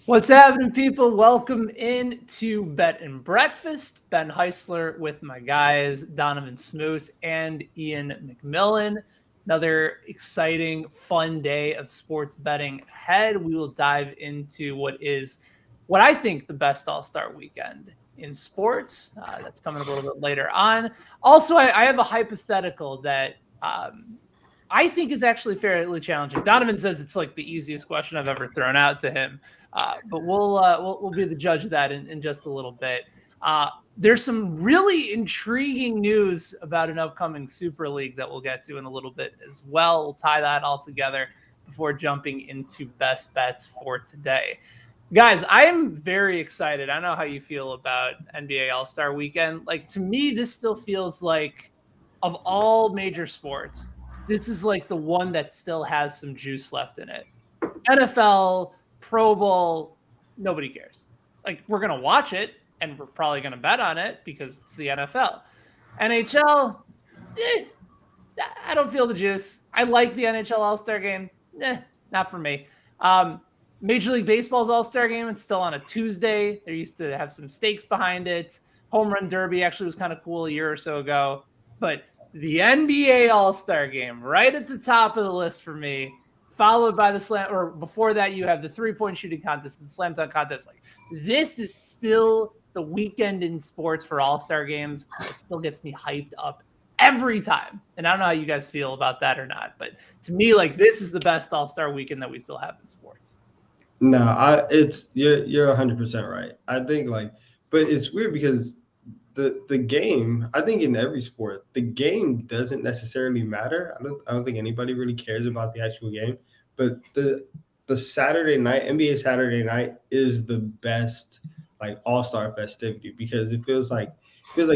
What's happening, people? Welcome in to Bet and Breakfast. Ben Heisler with my guys, Donnavan Smoot and Iain MacMillan. Another exciting, fun day of sports betting ahead. We will dive into what I think the best All-Star weekend in sports. That's coming a little bit later on. Also, I have a hypothetical that I think is actually fairly challenging. Donovan says it's like the easiest question I've ever thrown out to him. But we'll be the judge of that in just a little bit. There's some really intriguing news about an upcoming Super League that we'll get to in a little bit as well. We'll tie that all together before jumping into best bets for today. Guys, I am very excited. I don't know how you feel about NBA All-Star Weekend. Like, to me, this still feels like, of all major sports, this is like the one that still has some juice left in it. NFL, Pro Bowl, nobody cares. Like, we're going to watch it and we're probably going to bet on it because it's the NFL. NHL, I don't feel the juice. I like the NHL All-Star Game. Not for me. Major League Baseball's All-Star Game, it's still on a Tuesday. They used to have some stakes behind it. Home Run Derby actually was kind of cool a year or so ago. But the NBA All-Star Game, right at the top of the list for me, followed by the slam, or before that, you have the three-point shooting contest and the slam dunk contest. Like, this is still the weekend in sports for All-Star games. It still gets me hyped up every time. And I don't know how you guys feel about that or not, but to me, like, this is the best All-Star weekend that we still have in sports. No, you're 100% right. I think but it's weird because the game. I think in every sport, the game doesn't necessarily matter. I don't think anybody really cares about the actual game. But the Saturday night NBA Saturday night is the best all-star festivity because it feels like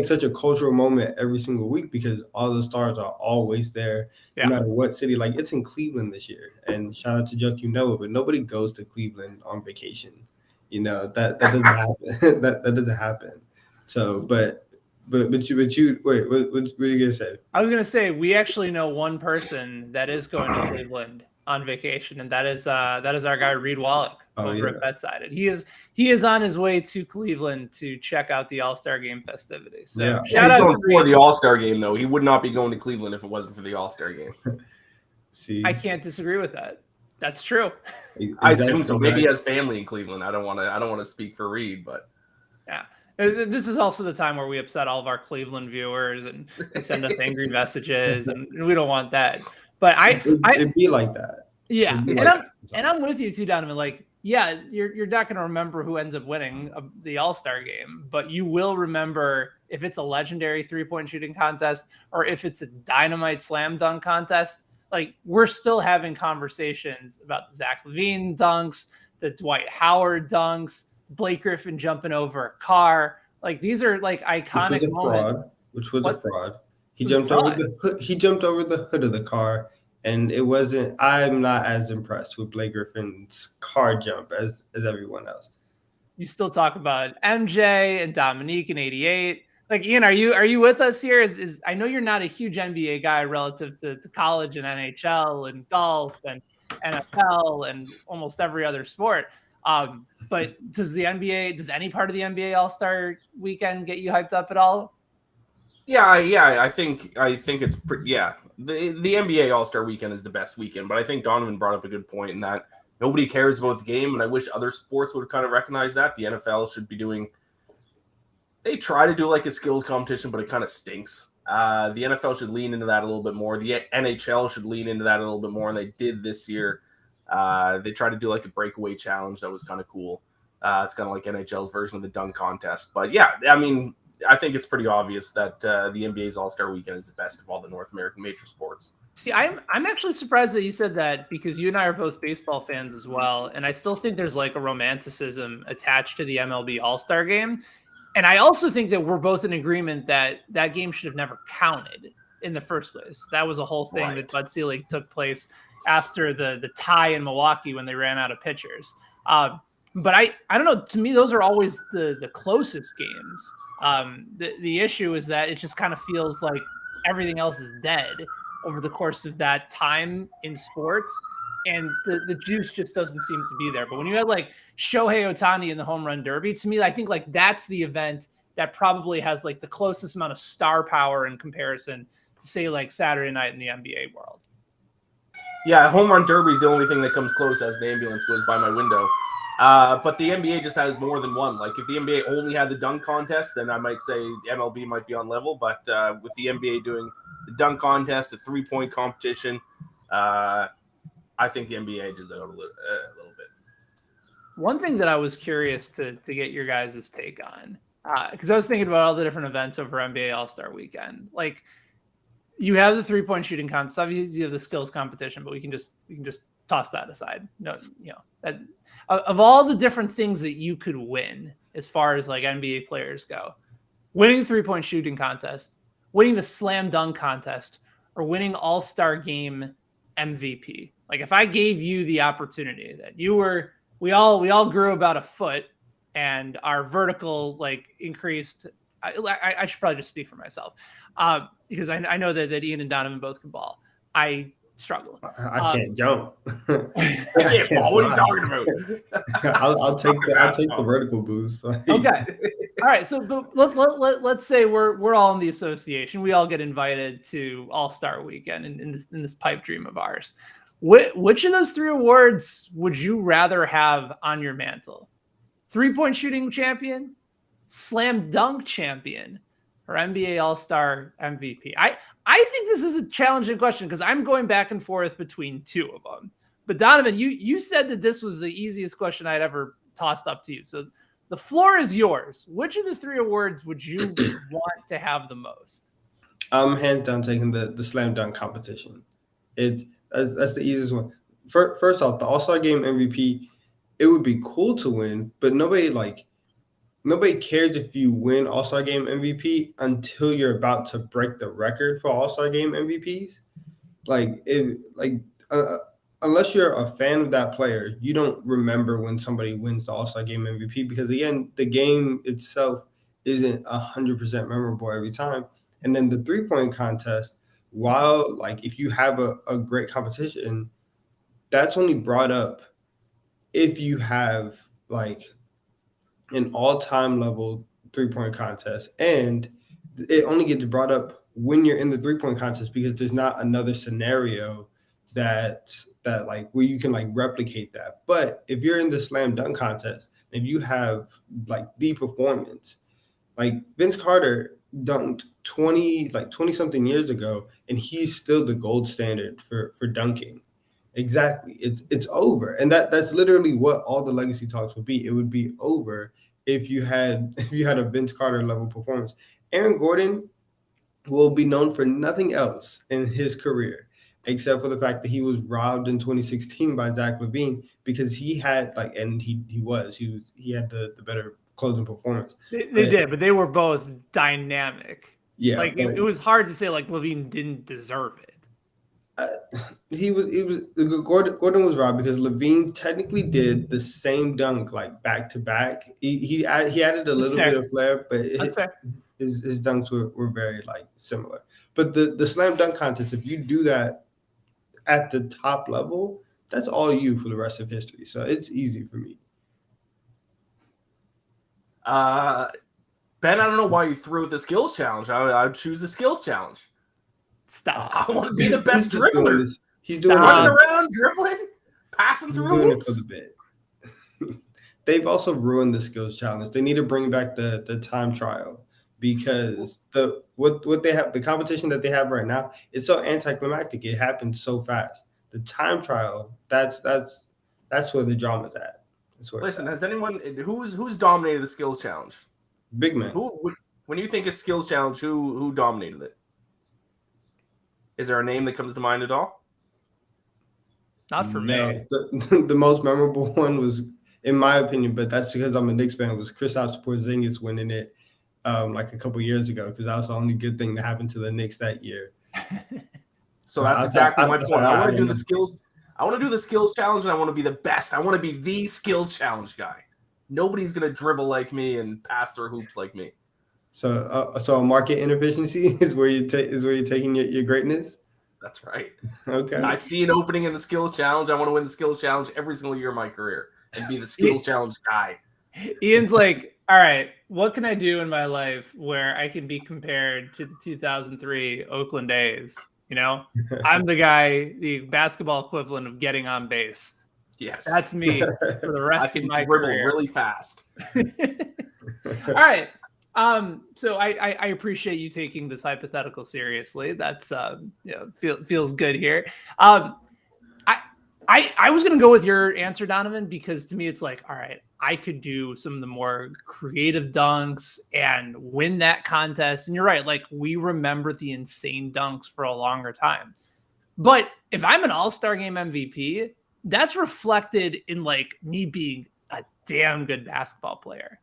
such a cultural moment every single week because all the stars are always there, no matter what city. Like, it's in Cleveland this year, and shout out to Chuck, but nobody goes to Cleveland on vacation. That doesn't happen. that doesn't happen. So, but you wait. What were you gonna say? I was gonna say we actually know one person that is going to Cleveland on vacation, and that is our guy Reed Wallach over at BetSided. He is on his way to Cleveland to check out the All-Star Game festivities. So shout out to for the All-Star Game, though. He would not be going to Cleveland if it wasn't for the All-Star Game. See, I can't disagree with that. That's true. I assume so. Maybe he has family in Cleveland. I don't want to speak for Reed, but yeah. This is also the time where we upset all of our Cleveland viewers and send us angry messages, and we don't want that. But it'd be like that. Yeah, and I'm with you too, Donovan. Like, yeah, you're not going to remember who ends up winning the All-Star game, but you will remember if it's a legendary three-point shooting contest or if it's a dynamite slam dunk contest. Like, we're still having conversations about the Zach LaVine dunks, the Dwight Howard dunks, Blake Griffin jumping over a car. Like, these are like iconic moments. Which was a fraud. He jumped over the hood of the car, and it wasn't. I'm not as impressed with Blake Griffin's car jump as everyone else. You still talk about MJ and Dominique in '88. Like, Iain, are you with us here? Is I know you're not a huge NBA guy relative to college and NHL and golf and NFL and almost every other sport. But does any part of the NBA All-Star weekend get you hyped up at all? Yeah. I think it's pretty. Yeah, the NBA All-Star weekend is the best weekend, but I think Donovan brought up a good point in that nobody cares about the game, and I wish other sports would kind of recognize that. The NFL should be doing. They try to do like a skills competition, but it kind of stinks. The NFL should lean into that a little bit more. The NHL should lean into that a little bit more, and they did this year. They tried to do like a breakaway challenge that was kind of cool. It's kind of like NHL's version of the dunk contest. But yeah, I mean, I think it's pretty obvious that the NBA's All-Star Weekend is the best of all the North American major sports. See, I'm actually surprised that you said that because you and I are both baseball fans as well, and I still think there's like a romanticism attached to the MLB All-Star Game. And I also think that we're both in agreement that that game should have never counted in the first place. That was a whole thing that Bud Selig took place after the tie in Milwaukee when they ran out of pitchers. But I don't know. To me, those are always the closest games. The issue is that it just kind of feels like everything else is dead over the course of that time in sports. and the juice just doesn't seem to be there. But when you had like Shohei Ohtani in the home run derby, to me, I think like that's the event that probably has like the closest amount of star power in comparison to say like Saturday night in the NBA world. Yeah, home run derby is the only thing that comes close as the ambulance goes by my window. But the NBA just has more than one. Like if the NBA only had the dunk contest, then I might say MLB might be on level. But with the NBA doing the dunk contest, the 3-point competition, I think the NBA edges out a little bit. One thing that I was curious to get your guys' take on, because I was thinking about all the different events over NBA All-Star Weekend. Like you have the 3-point shooting contest, obviously you have the skills competition, but we can just toss that aside. No, that of all the different things that you could win as far as like NBA players go, winning the 3-point shooting contest, winning the slam dunk contest, or winning All-Star Game MVP. Like if I gave you the opportunity that we all grew about a foot and our vertical like increased. I should probably just speak for myself because I know that Ian and Donnavan both can ball. I struggle. I can't jump. I can't ball. What are you talking about? I'll take the vertical boost. Okay. All right. So but let's say we're all in the association. We all get invited to All-Star Weekend in this pipe dream of ours. Which of those 3 awards would you rather have on your mantle? 3-point shooting champion, slam dunk champion, or NBA All-Star MVP? I think this is a challenging question because I'm going back and forth between 2 of them. But Donnavan, you said that this was the easiest question I'd ever tossed up to you. So the floor is yours. Which of the 3 awards would you want to have the most? I'm hands down taking the slam dunk competition. That's the easiest one. First off, the All-Star Game MVP, it would be cool to win, but nobody cares if you win All-Star Game MVP until you're about to break the record for All-Star Game MVPs. Unless you're a fan of that player, you don't remember when somebody wins the All-Star Game MVP because, again, the game itself isn't 100% memorable every time. And then the 3-point contest, while if you have a great competition, that's only brought up if you have an all-time level 3-point contest, and it only gets brought up when you're in the 3-point contest because there's not another scenario that where you can replicate that. But if you're in the slam dunk contest, if you have the performance, Vince Carter dunked 20 something years ago, and he's still the gold standard for dunking. Exactly. It's over. And that's literally what all the legacy talks would be. It would be over if you had a Vince Carter level performance. Aaron Gordon will be known for nothing else in his career except for the fact that he was robbed in 2016 by Zach LaVine because he had he had the better closing performance. They did, but they were both dynamic. Yeah. It was hard to say LaVine didn't deserve it. Gordon was robbed because LaVine technically did the same dunk back to back. He added a little bit of flair, but his dunks were very similar. But the slam dunk contest, if you do that at the top level, that's all you for the rest of history. So it's easy for me. Ben, I don't know why you threw the skills challenge. I would choose the skills challenge. Stop. I want to be the best dribbler. He's doing running around, dribbling, passing through hoops. They've also ruined the skills challenge. They need to bring back the time trial because what they have, the competition that they have right now, it's so anticlimactic. It happens so fast. The time trial, that's where the drama's at. Listen, has anyone who's dominated the skills challenge? Big man. When you think of skills challenge, who dominated it? Is there a name that comes to mind at all? Not for me. The most memorable one was, in my opinion, but that's because I'm a Knicks fan, was Kristaps Porzingis winning it a couple years ago because that was the only good thing that happened to the Knicks that year. So that's exactly my point. I want to do the skills. I want to do the skills challenge, and I want to be the best. I want to be the skills challenge guy. Nobody's gonna dribble like me and pass through hoops like me. So a market inefficiency is where you're taking your greatness. That's right. Okay. I see an opening in the skills challenge. I want to win the skills challenge every single year of my career and be the skills challenge guy. Ian's like, all right, what can I do in my life where I can be compared to the 2003 Oakland A's? You know, I'm the guy, the basketball equivalent of getting on base. Yes. That's me for the rest of my dribble career. really fast. All right. So I appreciate you taking this hypothetical seriously. That's feels good here. I was gonna go with your answer, Donnavan, because to me it's like, all right, I could do some of the more creative dunks and win that contest. And you're right, like we remember the insane dunks for a longer time. But if I'm an All-Star Game MVP, that's reflected in like me being a damn good basketball player.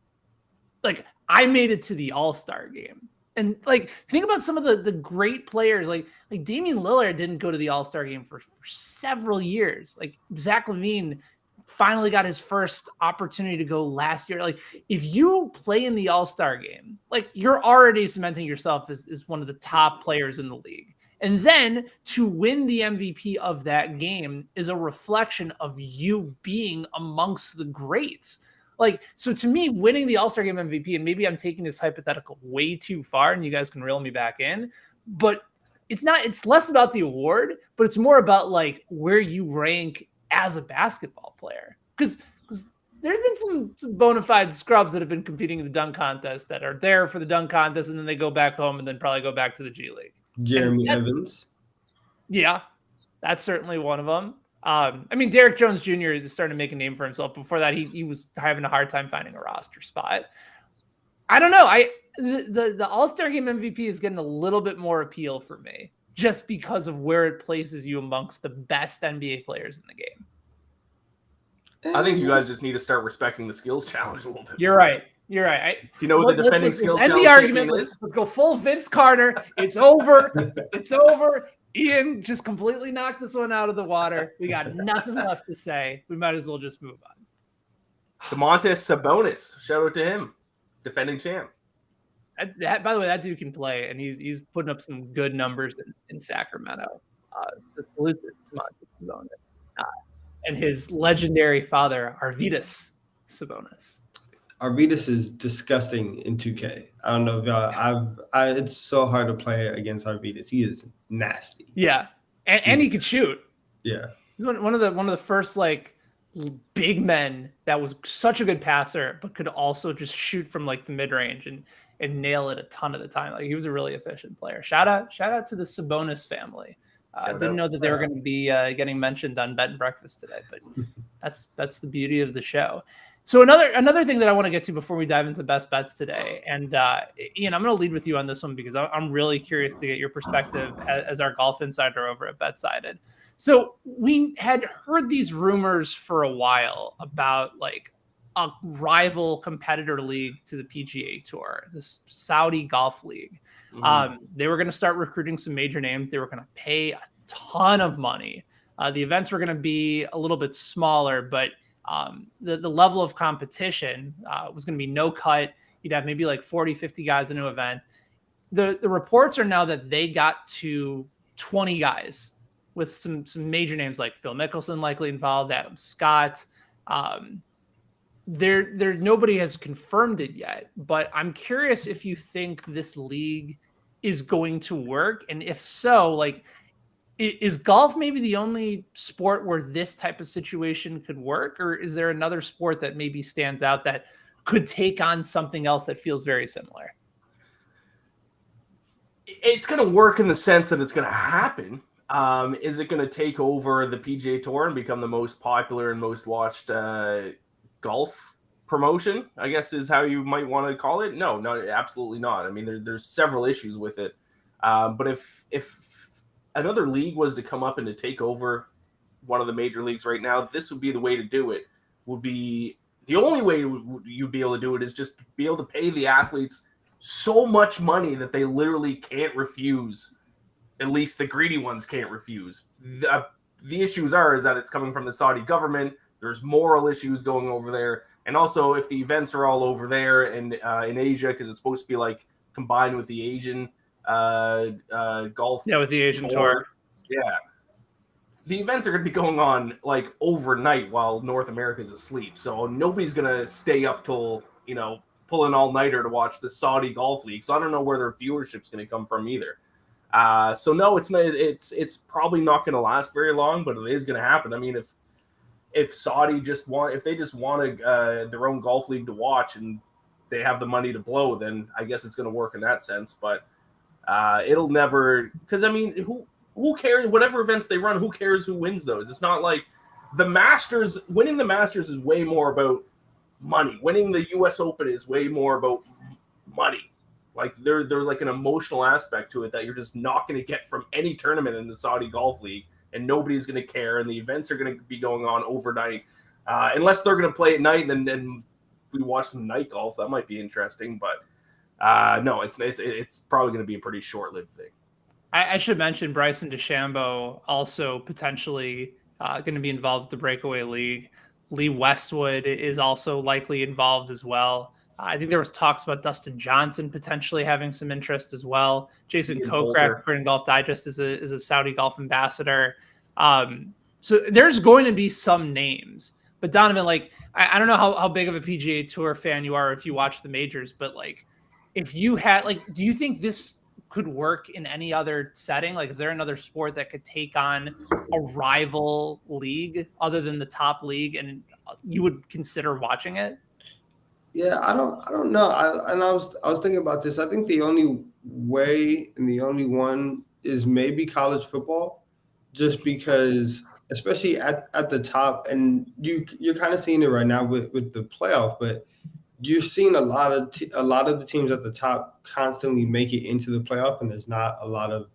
Like I made it to the All-Star Game. And like, think about some of the great players, like Damian Lillard didn't go to the All-Star Game for several years. Like Zach LaVine finally got his first opportunity to go last year. Like if you play in the All-Star Game, like you're already cementing yourself as one of the top players in the league. And then to win the MVP of that game is a reflection of you being amongst the greats. Like, so to me, winning the All-Star Game MVP, and maybe I'm taking this hypothetical way too far and you guys can reel me back in, but it's less about the award, but it's more about like where you rank as a basketball player. Because there's been some bona fide scrubs that have been competing in the dunk contest that are there for the dunk contest and then they go back home and then probably go back to the G League. Jeremy Evans. Yeah, that's certainly one of them. I mean, Derrick Jones Jr. is starting to make a name for himself. Before that, he was having a hard time finding a roster spot. I don't know. The All-Star Game MVP is getting a little bit more appeal for me just because of where it places you amongst the best NBA players in the game. I think you guys just need to start respecting the skills challenge a little bit. You're right. You're right. Do you know what the defending skills challenge the argument is? Let's go full Vince Carter. It's over. It's over. Ian just completely knocked this one out of the water. We got nothing left to say. We might as well just move on. Domantas Sabonis. Shout out to him. Defending champ. By the way, that dude can play, and he's putting up some good numbers in Sacramento. So salute to Domantas Sabonis. And his legendary father, Arvydas Sabonis. Arvydas is disgusting in 2K. I don't know if y'all. It's so hard to play against Arvydas. He is nasty. Yeah, and he could shoot. Yeah, he's one of the first like big men that was such a good passer, but could also just shoot from like the mid range and nail it a ton of the time. Like he was a really efficient player. Shout out to the Sabonis family. I didn't know that they were going to be getting mentioned on Bet and Breakfast today, but that's the beauty of the show. So another thing that I want to get to before we dive into best bets today, and Ian, I'm going to lead with you on this one because I'm really curious to get your perspective as our golf insider over at BetSided. So we had heard these rumors for a while about like a rival competitor league to the PGA Tour, this Saudi Golf League. Mm-hmm. They were going to start recruiting some major names. They were going to pay a ton of money. The events were going to be a little bit smaller, but the level of competition was going to be no cut. You'd have maybe like 40, 50 guys in an event. The reports are now that they got to 20 guys with some major names like Phil Mickelson likely involved, Adam Scott. There nobody has confirmed it yet, but I'm curious if you think this league is going to work. And if so, like, is golf maybe the only sport where this type of situation could work? Or is there another sport that maybe stands out that could take on something else that feels very similar? It's going to work in the sense that it's going to happen. Is it going to take over the PGA Tour and become the most popular and most watched golf promotion, I guess is how you might want to call it? No, absolutely not. I mean, there's several issues with it. But if another league was to come up and to take over one of the major leagues right now, this would be the way to do it. Would be the only way you'd be able to do it is just be able to pay the athletes so much money that they literally can't refuse. At least the greedy ones can't refuse. The issues is that it's coming from the Saudi government. There's moral issues going over there. And also if the events are all over there and in Asia, because it's supposed to be like combined with the Asian golf. Yeah, with the Asian tour. Yeah. The events are going to be going on like overnight while North America is asleep. So nobody's going to stay up till, pull an all-nighter to watch the Saudi Golf League. So I don't know where their viewership's going to come from either. So no, it's not. It's probably not going to last very long, but it is going to happen. I mean, if Saudi if they just want their own golf league to watch and they have the money to blow, then I guess it's going to work in that sense. But it'll never, because I mean, who cares? Whatever events they run, who cares who wins those? It's not like the Masters. Winning the Masters is way more about money. Winning the U.S. Open is way more about money. Like there's like an emotional aspect to it that you're just not going to get from any tournament in the Saudi Golf League, and nobody's going to care. And the events are going to be going on overnight, unless they're going to play at night. And then we watch some night golf. That might be interesting, but no, it's probably going to be a pretty short-lived thing. I should mention Bryson DeChambeau also potentially going to be involved with the Breakaway League. Lee Westwood is also likely involved as well. I think there was talks about Dustin Johnson potentially having some interest as well. Jason Kokrak, according to Golf Digest, is a Saudi golf ambassador. So there's going to be some names. But Donnavan, like, I don't know how big of a PGA Tour fan you are if you watch the majors, but like, if you had, like, do you think this could work in any other setting? Like, is there another sport that could take on a rival league other than the top league, and you would consider watching it? Yeah, I don't know. I was thinking about this. I think the only way and the only one is maybe college football, just because, especially at the top, and you're kind of seeing it right now with the playoff, but you're seeing a lot of the teams at the top constantly make it into the playoff, and there's not a lot of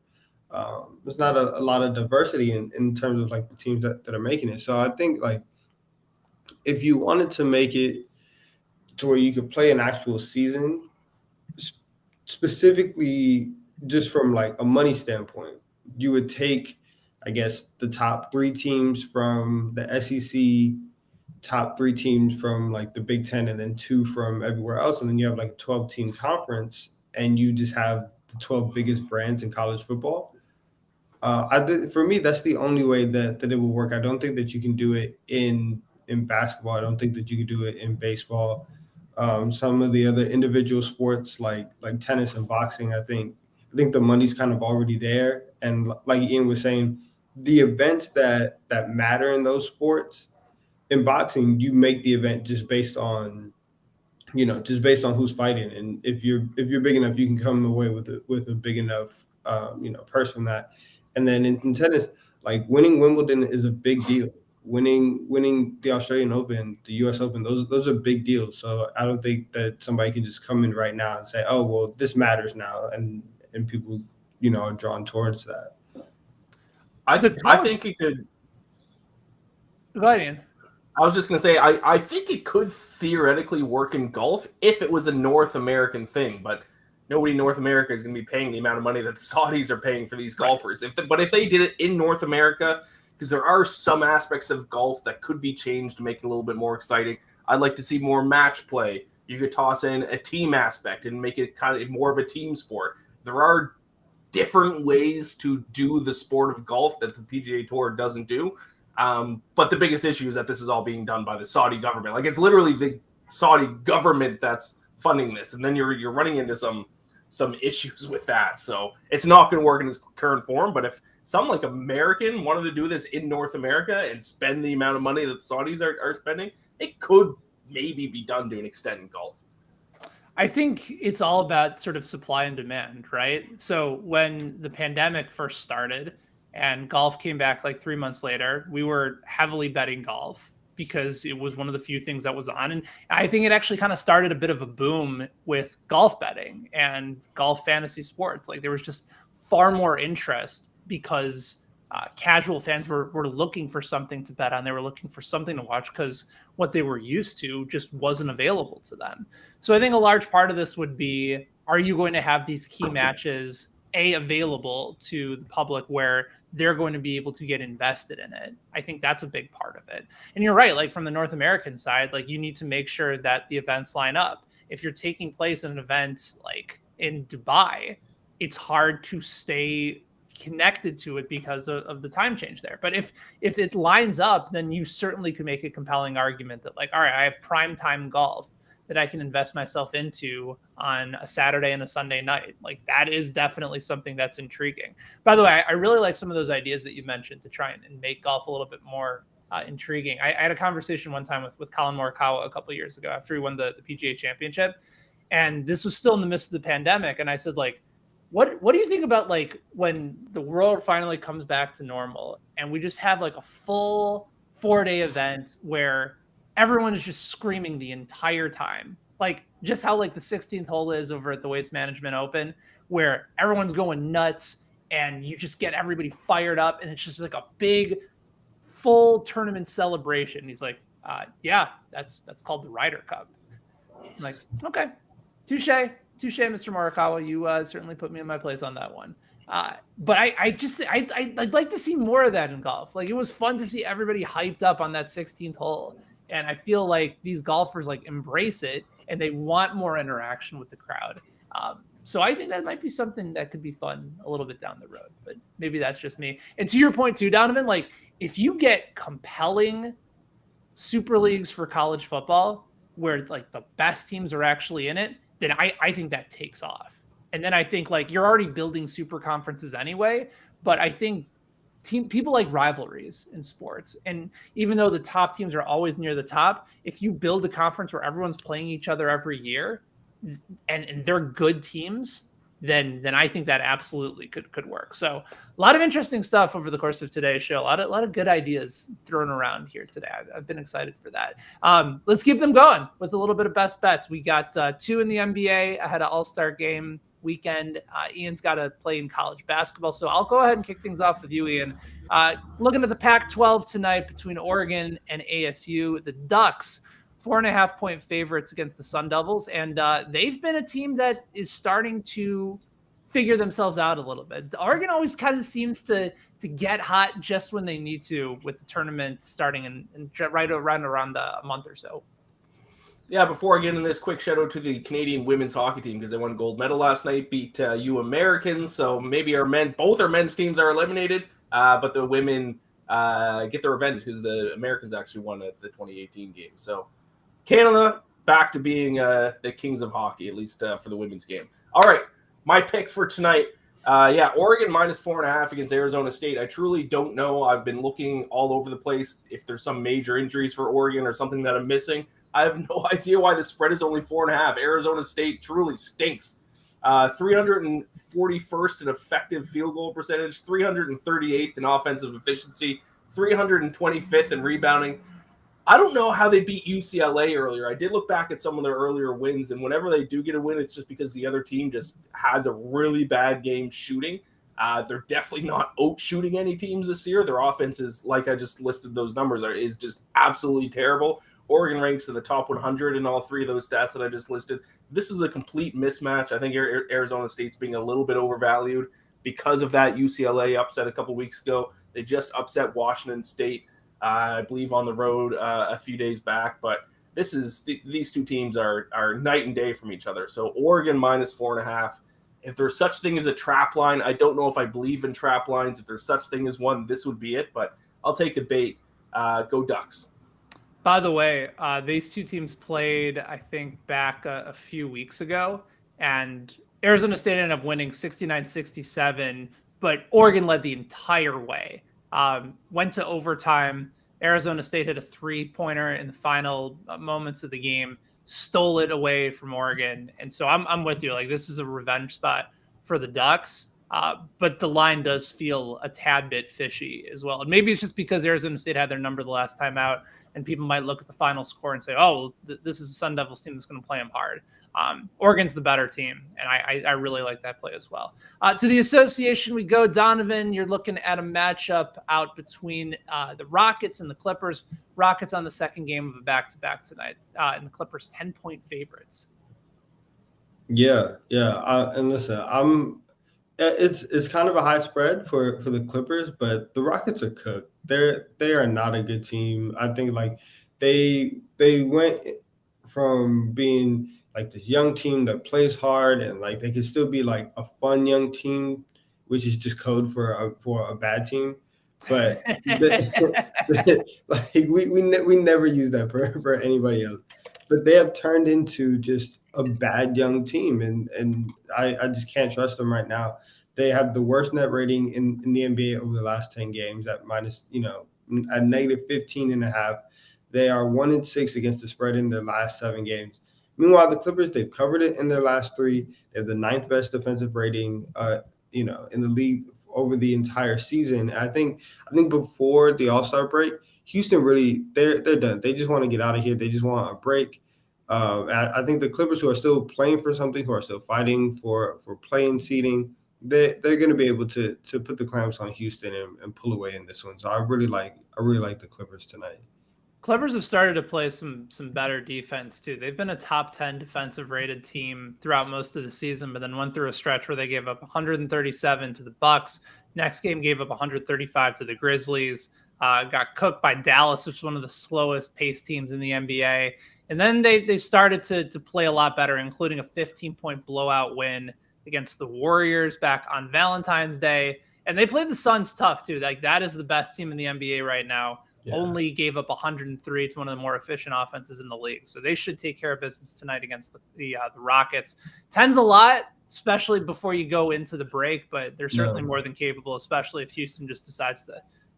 a lot of diversity in terms of like the teams that are making it. So I think like if you wanted to make it to where you could play an actual season, specifically just from like a money standpoint, you would take, I guess, the top 3 teams from the SEC, top 3 teams from like the Big Ten, and then 2 from everywhere else. And then you have like a 12-team conference, and you just have the 12 biggest brands in college football. For me, that's the only way that it will work. I don't think that you can do it in basketball. I don't think that you can do it in baseball. Some of the other individual sports like tennis and boxing, I think the money's kind of already there. And like Ian was saying, the events that matter in those sports, in boxing, you make the event just based on who's fighting. And if you're big enough, you can come away with a big enough purse from that. And then in tennis, like winning Wimbledon is a big deal. Winning the Australian Open, the US Open, those are big deals. So I don't think that somebody can just come in right now and say, oh, well, this matters now. And people, are drawn towards that. I think it could. Go ahead, Ian. I was just going to say, I think it could theoretically work in golf if it was a North American thing, but nobody in North America is going to be paying the amount of money that the Saudis are paying for these golfers. But if they did it in North America, because there are some aspects of golf that could be changed to make it a little bit more exciting. I'd like to see more match play. You could toss in a team aspect and make it kind of more of a team sport. There are different ways to do the sport of golf that the PGA Tour doesn't do. But the biggest issue is that this is all being done by the Saudi government. Like, it's literally the Saudi government that's funding this. And then you're running into some issues with that. So it's not going to work in its current form. But if some like American wanted to do this in North America and spend the amount of money that the Saudis are spending, it could maybe be done to an extent in golf. I think it's all about sort of supply and demand, right? So when the pandemic first started and golf came back like 3 months later, we were heavily betting golf because it was one of the few things that was on. And I think it actually kind of started a bit of a boom with golf betting and golf fantasy sports. Like, there was just far more interest because casual fans were looking for something to bet on. They were looking for something to watch because what they were used to just wasn't available to them. So I think a large part of this would be, are you going to have these key matches available to the public where they're going to be able to get invested in it? I think that's a big part of it. And you're right, like from the North American side, like you need to make sure that the events line up. If you're taking place in an event like in Dubai, it's hard to stay connected to it because of the time change there. But if it lines up, then you certainly could make a compelling argument that like, all right, I have prime time golf that I can invest myself into on a Saturday and a Sunday night. Like that is definitely something that's intriguing. By the way, I really like some of those ideas that you mentioned to try and make golf a little bit more intriguing. I had a conversation one time with Colin Morikawa a couple of years ago after he won the PGA Championship, and this was still in the midst of the pandemic. And I said, like, what do you think about like when the world finally comes back to normal and we just have like a full 4-day event where everyone is just screaming the entire time, like just how like the 16th hole is over at the Waste Management Open, where everyone's going nuts and you just get everybody fired up and it's just like a big full tournament celebration. He's like, yeah, that's called the Ryder Cup. I'm like, okay, touche, Mr. Morikawa. You certainly put me in my place on that one. But I'd like to see more of that in golf. Like it was fun to see everybody hyped up on that 16th hole. And I feel like these golfers like embrace it and they want more interaction with the crowd. So I think that might be something that could be fun a little bit down the road, but maybe that's just me. And to your point too, Donnavan, like if you get compelling super leagues for college football where like the best teams are actually in it, then I think that takes off. And then I think like you're already building super conferences anyway, but I think people like rivalries in sports. And even though the top teams are always near the top, if you build a conference where everyone's playing each other every year and they're good teams, then I think that absolutely could work. So a lot of interesting stuff over the course of today's show. A lot of good ideas thrown around here today. I've been excited for that. Let's keep them going with a little bit of best bets. We got 2 in the NBA ahead of All-Star game weekend. Ian's got to play in college basketball. So I'll go ahead and kick things off with you, Ian. Looking at the Pac-12 tonight between Oregon and ASU, the Ducks, 4.5-point favorites against the Sun Devils. And they've been a team that is starting to figure themselves out a little bit. Oregon always kind of seems to get hot just when they need to, with the tournament starting in right around a month or so. Yeah, before I get into this, quick shout out to the Canadian women's hockey team because they won gold medal last night, beat you Americans. So maybe both our men's teams are eliminated, but the women get their revenge because the Americans actually won at the 2018 game. So Canada back to being the kings of hockey, at least for the women's game. All right, my pick for tonight. Oregon minus 4.5 against Arizona State. I truly don't know. I've been looking all over the place if there's some major injuries for Oregon or something that I'm missing. I have no idea why the spread is only 4.5. Arizona State truly stinks. 341st in effective field goal percentage, 338th in offensive efficiency, 325th in rebounding. I don't know how they beat UCLA earlier. I did look back at some of their earlier wins, and whenever they do get a win, it's just because the other team just has a really bad game shooting. They're definitely not out-shooting any teams this year. Their offense is, like I just listed those numbers, is just absolutely terrible. Oregon ranks in the top 100 in all 3 of those stats that I just listed. This is a complete mismatch. I think Arizona State's being a little bit overvalued because of that UCLA upset a couple weeks ago. They just upset Washington State, I believe, on the road a few days back. But these two teams are night and day from each other. So Oregon minus 4.5. If there's such thing as a trap line, I don't know if I believe in trap lines. If there's such thing as one, this would be it. But I'll take the bait. Go Ducks. By the way, these two teams played, I think, back a few weeks ago, and Arizona State ended up winning 69-67, but Oregon led the entire way. Went to overtime. Arizona State hit a 3-pointer in the final moments of the game, stole it away from Oregon. And so I'm with you. Like, this is a revenge spot for the Ducks. But the line does feel a tad bit fishy as well. And maybe it's just because Arizona State had their number the last time out, and people might look at the final score and say, oh, well, this is the Sun Devils team that's going to play them hard. Oregon's the better team, and I really like that play as well. To the association we go. Donnavan, you're looking at a matchup out between the Rockets and the Clippers. Rockets on the second game of a back-to-back tonight, and the Clippers 10-point favorites. Yeah. And listen, it's kind of a high spread for the Clippers, but the Rockets are cooked. They are not a good team. I think like they went from being like this young team that plays hard and like they can still be like a fun young team which is just code for a bad team. But like we never use that for anybody else. But they have turned into just a bad young team, and I just can't trust them right now. They have the worst net rating in the NBA over the last 10 games at minus, at negative 15.5. They are 1-6 against the spread in their last 7 games. Meanwhile, the Clippers, they've covered it in their last 3. They have the 9th best defensive rating, in the league over the entire season. And I think before the All-Star break, Houston really they're done. They just want to get out of here. They just want a break. I think the Clippers, who are still playing for something, who are still fighting for playing seeding, they're going to be able to put the clamps on Houston and pull away in this one. So I really like the Clippers tonight. Clippers have started to play some better defense too. They've been a top 10 defensive rated team throughout most of the season, but then went through a stretch where they gave up 137 to the Bucks. Next game gave up 135 to the Grizzlies. Got cooked by Dallas, which is one of the slowest paced teams in the NBA. And then they started to play a lot better, including a 15-point blowout win against the Warriors back on Valentine's Day. And they played the Suns tough too. Like, that is the best team in the NBA right now. Yeah. Only gave up 103 to one of the more efficient offenses in the league. So they should take care of business tonight against the Rockets. 10's a lot, especially before you go into the break, but they're certainly more than capable, especially if Houston just decides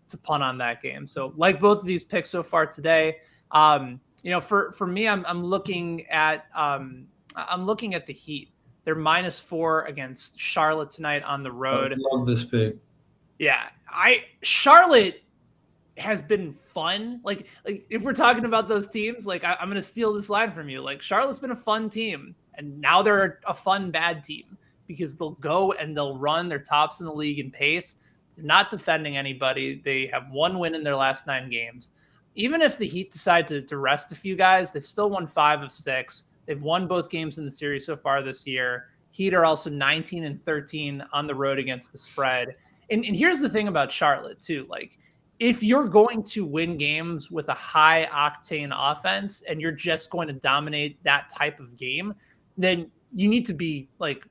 to punt on that game. So like both of these picks so far today, for me, I'm looking at the Heat. They're -4 against Charlotte tonight on the road. I love this pick. Yeah, Charlotte has been fun. Like if we're talking about those teams, like I'm going to steal this line from you. Like, Charlotte's been a fun team, and now they're a fun bad team because they'll go and they'll run. They're tops in the league in pace. They're not defending anybody. They have 1 win in their last 9 games. Even if the Heat decide to rest a few guys, they've still won 5 of 6. They've won both games in the series so far this year. Heat are also 19-13 on the road against the spread. And here's the thing about Charlotte too. Like, if you're going to win games with a high octane offense and you're just going to dominate that type of game, then you need to be like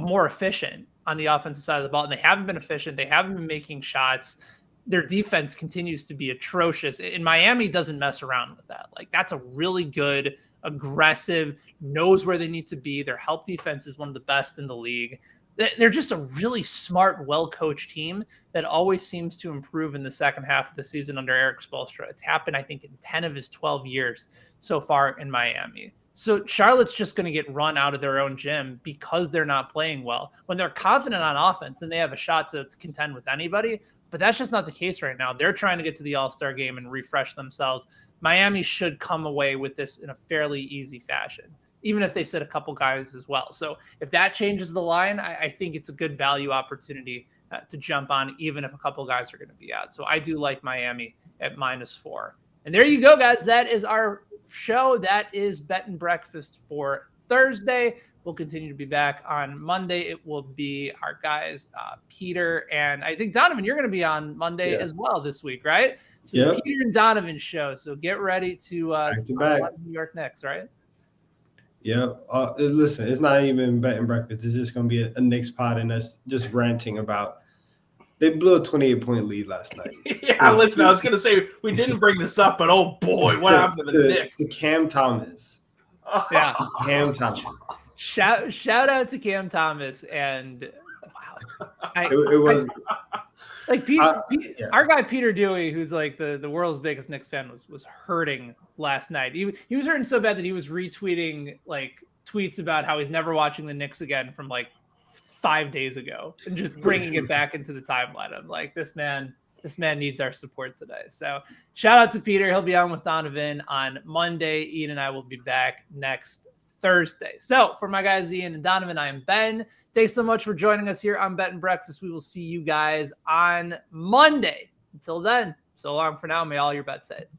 more efficient on the offensive side of the ball. And they haven't been efficient. They haven't been making shots. Their defense continues to be atrocious. And Miami doesn't mess around with that. Like, that's a really good, aggressive, knows where they need to be. Their help defense is one of the best in the league. They're just a really smart, well-coached team that always seems to improve in the second half of the season under Eric Spoelstra. It's happened, I think, in 10 of his 12 years so far in Miami. So Charlotte's just going to get run out of their own gym because they're not playing well. When they're confident on offense, then they have a shot to contend with anybody. But that's just not the case right now. They're trying to get to the All-Star game and refresh themselves. Miami should come away with this in a fairly easy fashion, even if they sit a couple guys as well. So if that changes the line, I think it's a good value opportunity to jump on, even if a couple guys are going to be out. So I do like Miami at -4. And there you go, guys. That is our show. That is Bet and Breakfast for Thursday. We'll continue to be back on Monday. It will be our guys, Peter, and I think Donnavan, you're going to be on Monday as well this week, right? So the Peter and Donnavan show. So get ready to talk about New York Knicks, right? Yeah. Listen, it's not even Bet and Breakfast. It's just going to be a Knicks pod and us just ranting about they blew a 28-point lead last night. Yeah, listen, I was going to say we didn't bring this up, but oh boy, what happened to the Knicks? To Cam Thomas. Yeah. Cam Thomas. Shout out to Cam Thomas, and wow, it was like our guy Peter Dewey, who's like the world's biggest Knicks fan, was hurting last night. He was hurting so bad that he was retweeting like tweets about how he's never watching the Knicks again from like 5 days ago, and just bringing it back into the timeline. I'm like, this man needs our support today. So shout out to Peter. He'll be on with Donnavan on Monday. Ian and I will be back next Thursday. So for my guys, Ian and Donnavan, I am Ben. Thanks so much for joining us here on Bet and Breakfast. We will see you guys on Monday. Until then, so long for now. May all your bets hit.